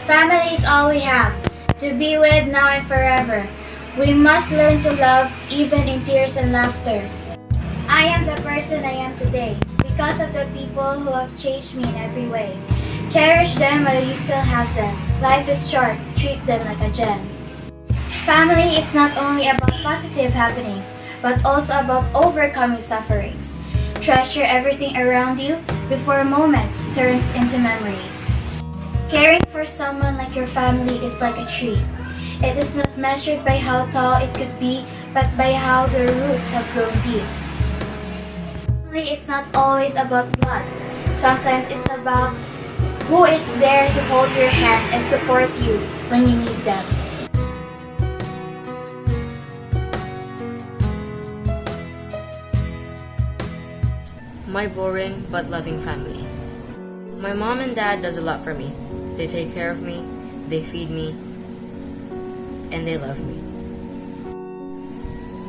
Family is all we have, to be with now and forever. We must learn to love even in tears and laughter. I am the person I am today because of the people who have changed me in every way. Cherish them while you still have them. Life is short, treat them like a gem. Family is not only about positive happenings, but also about overcoming sufferings. Treasure everything around you before moments turns into memories. Caring for someone like your family is like a tree. It is not measured by how tall it could be, but by how the roots have grown deep. Family is not always about blood. Sometimes it's about who is there to hold your hand and support you when you need them. My boring but loving family. My mom and dad does a lot for me. They take care of me, they feed me, and they love me.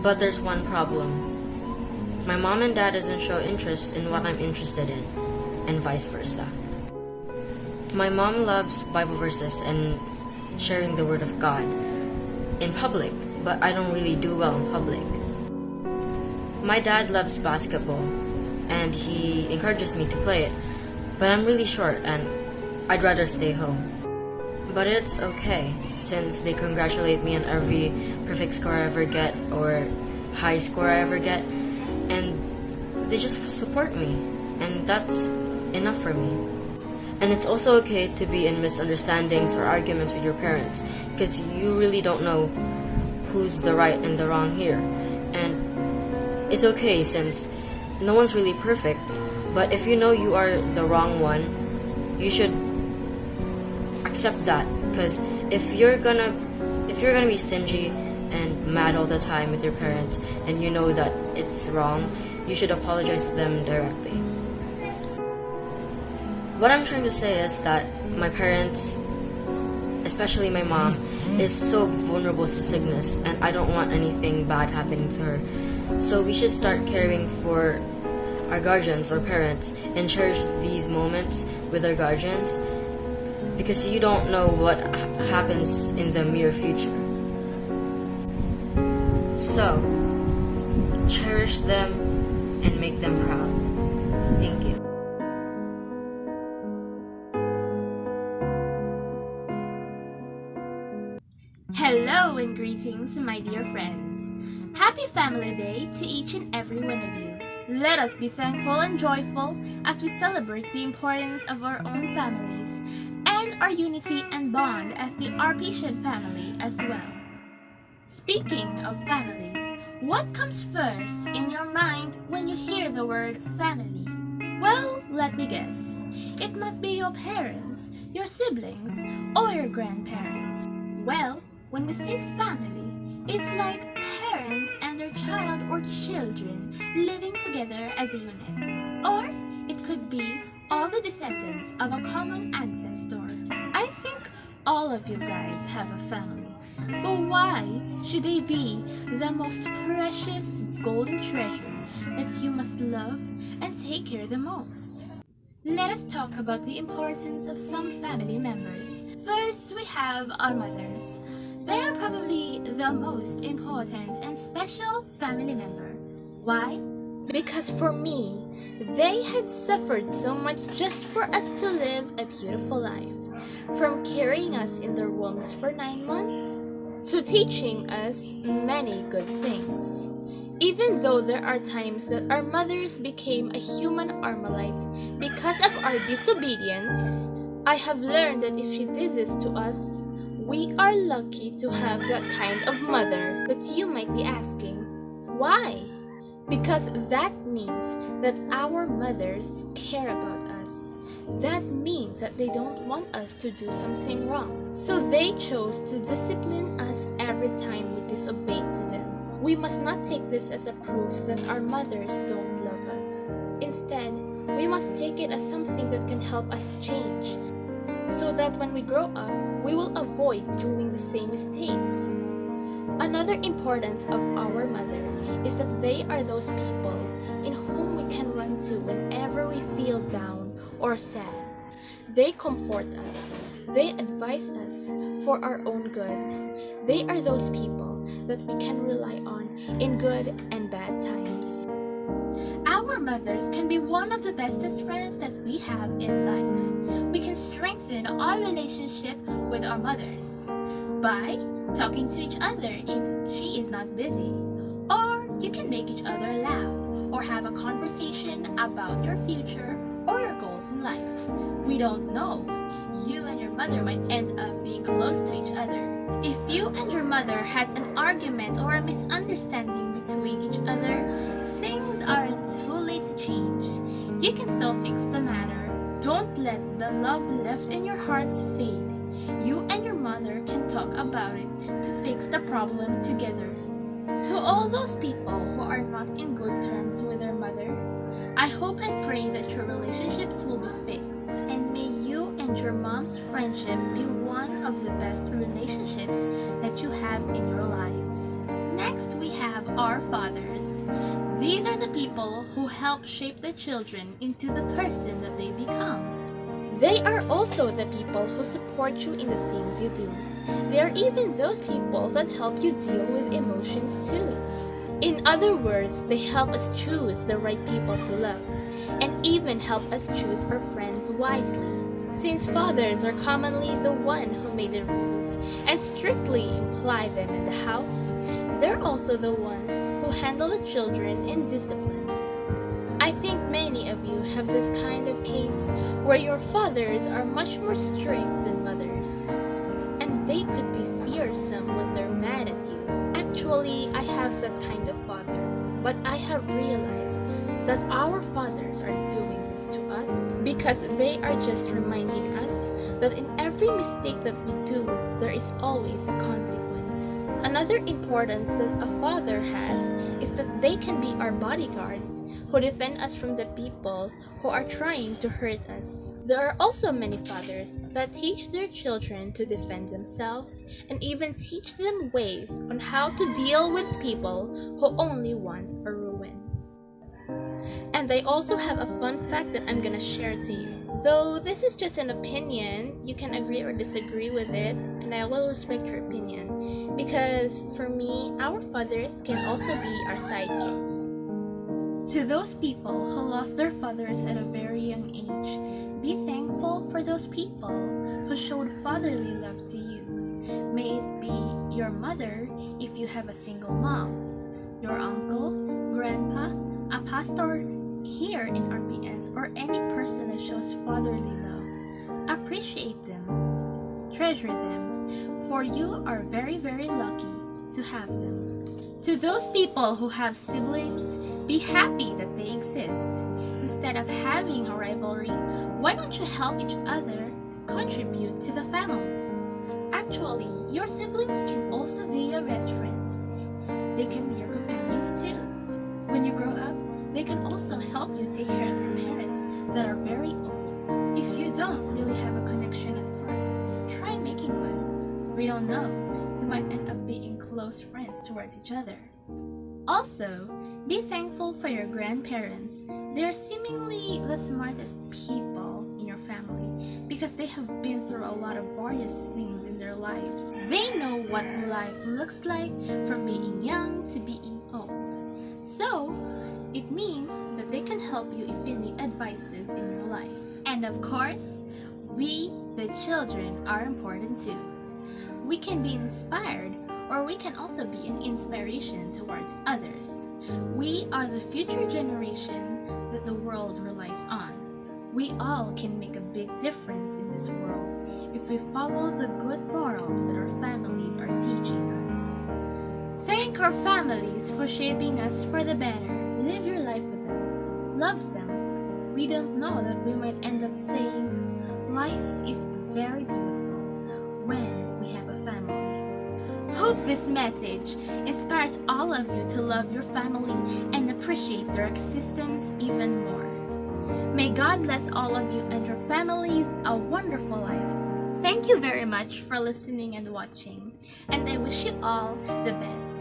But there's one problem. My mom and dad doesn't show interest in what I'm interested in, and vice versa. My mom loves Bible verses and sharing the Word of God in public, but I don't really do well in public. My dad loves basketball, and he encourages me to play it, but I'm really short and I'd rather stay home. But it's okay, since they congratulate me on every perfect score I ever get or high score I ever get, and they just support me, and that's enough for me. And it's also okay to be in misunderstandings or arguments with your parents, because you really don't know who's the right and the wrong here. And it's okay, since no one's really perfect, but if you know you are the wrong one, you should accept that. Because if you're gonna be stingy and mad all the time with your parents, and you know that it's wrong, you should apologize to them directly. What I'm trying to say is that my parents, especially my mom, is so vulnerable to sickness, and I don't want anything bad happening to her. So we should start caring for our guardians or parents and cherish these moments with our guardians, because you don't know what happens in the near future. So, cherish them and make them proud. Thank you. Hello and greetings, my dear friends. Happy Family Day to each and every one of you. Let us be thankful and joyful as we celebrate the importance of our own families and our unity and bond as the RPation family as well. Speaking of families, what comes first in your mind when you hear the word family? Well, let me guess. It might be your parents, your siblings, or your grandparents. Well, when we say family, it's like parents and their child or children living together as a unit. Or it could be all the descendants of a common ancestor. I think all of you guys have a family. But why should they be the most precious golden treasure that you must love and take care the most? Let us talk about the importance of some family members. First, we have our mothers. They are probably the most important and special family member. Why? Because for me, they had suffered so much just for us to live a beautiful life. From carrying us in their wombs for 9 months, to teaching us many good things. Even though there are times that our mothers became a human Armalite because of our disobedience, I have learned that if she did this to us, we are lucky to have that kind of mother. But you might be asking, why? Because that means that our mothers care about us. That means that they don't want us to do something wrong. So they chose to discipline us every time we disobeyed to them. We must not take this as a proof that our mothers don't love us. Instead, we must take it as something that can help us change, so that when we grow up, we will avoid doing the same mistakes. Another importance of our mother is that they are those people in whom we can run to whenever we feel down or sad. They comfort us. They advise us for our own good. They are those people that we can rely on in good and bad times. Our mothers can be one of the bestest friends that we have in life. We can strengthen our relationship with our mothers by talking to each other if she is not busy. Or you can make each other laugh or have a conversation about your future or your goals in life. We don't know. You and your mother might end up being close to each other. If you and your mother has an argument or a misunderstanding between each other, things aren't too late to change. You can still fix the matter. Don't let the love left in your hearts fade. You and your mother can talk about it to fix the problem together. To all those people who are not in good terms with their mother, I hope and pray that your relationships will be fixed, and may you and your mom's friendship be one of the best relationships that you have in your lives. Next, we have our fathers. These are the people who help shape the children into the person that they become. They are also the people who support you in the things you do. They are even those people that help you deal with emotions too. In other words, they help us choose the right people to love, and even help us choose our friends wisely. Since fathers are commonly the one who made the rules and strictly imply them in the house, they're also the ones who handle the children in discipline. I think many of you have this kind of case where your fathers are much more strict than mothers, and they could be fearsome when they're mad at you. Actually, I have that kind of father, but I have realized that our fathers are doing this to us because they are just reminding us that in every mistake that we do, there is always a consequence. Another importance that a father has is that they can be our bodyguards who defend us from the people who are trying to hurt us. There are also many fathers that teach their children to defend themselves and even teach them ways on how to deal with people who only want a ruin. And I also have a fun fact that I'm gonna share to you. Though this is just an opinion, you can agree or disagree with it, and I will respect your opinion. Because for me, our fathers can also be our sidekicks. To those people who lost their fathers at a very young age, be thankful for those people who showed fatherly love to you. May it be your mother if you have a single mom, your uncle, grandpa, a pastor here in RPS, or any person that shows fatherly love. Appreciate them, treasure them, for you are very, very lucky to have them. To those people who have siblings, be happy that they exist. Instead of having a rivalry, why don't you help each other contribute to the family? Actually, your siblings can also be your best friends. They can be your companions too. When you grow up, they can also help you take care of your parents that are very old. If you don't really have a connection at first, try making one. We don't know. You might end up being close friends towards each other. Also, be thankful for your grandparents. They are seemingly the smartest people in your family because they have been through a lot of various things in their lives. They know what life looks like from being young to being old. So, it means that they can help you if you need advices in your life. And of course, we, the children, are important too. We can be inspired, or we can also be an inspiration towards others. We are the future generation that the world relies on. We all can make a big difference in this world if we follow the good morals that our families are teaching us. Thank our families for shaping us for the better. Live your life with them. Love them. We don't know that we might end up saying, life is very beautiful when we have a family. Hope this message inspires all of you to love your family and appreciate their existence even more. May God bless all of you and your families a wonderful life. Thank you very much for listening and watching, and I wish you all the best.